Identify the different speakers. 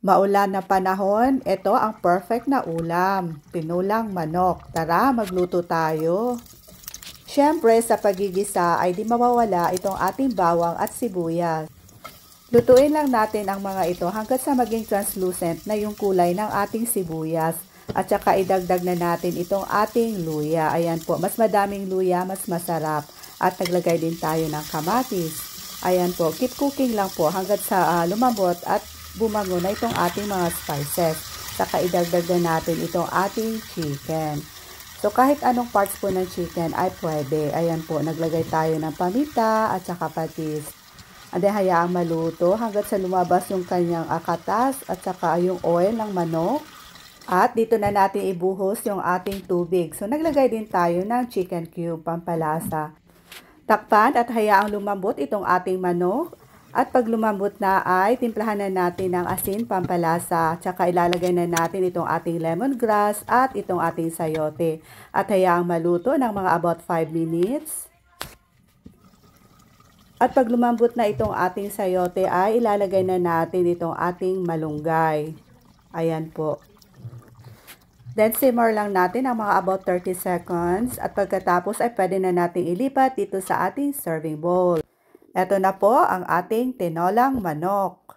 Speaker 1: Maulan na panahon, ito ang perfect na ulam, tinulang manok. Tara, magluto tayo. Siyempre, sa pagigisa ay di mawawala itong ating bawang at sibuyas. Lutuin lang natin ang mga ito hanggat sa maging translucent na yung kulay ng ating sibuyas. At saka idagdag na natin itong ating luya. Ayan po, mas madaming luya, mas masarap. At naglagay din tayo ng kamatis. Ayan po, keep cooking lang po hanggat sa lumambot at bumango na itong ating mga spices. Saka idagdag na natin itong ating chicken. So kahit anong parts po ng chicken ay pwede. Ayan po, naglagay tayo ng paminta at saka patis. And then hayaang maluto hanggat sa lumabas yung kanyang katas at saka yung oil ng manok. At dito na natin ibuhos yung ating tubig. So naglagay din tayo ng chicken cube pampalasa. Takpan at hayaang lumambot itong ating manok. At pag lumambot na ay timplahan na natin ng asin pampalasa. Tsaka ilalagay na natin itong ating lemongrass at itong ating sayote. At hayaang maluto ng mga about 5 minutes. At pag lumambot na itong ating sayote ay ilalagay na natin itong ating malunggay. Ayan po. Then simmer lang natin ang mga about 30 seconds at pagkatapos ay pwede na natin ilipat dito sa ating serving bowl. Ito na po ang ating tinolang manok.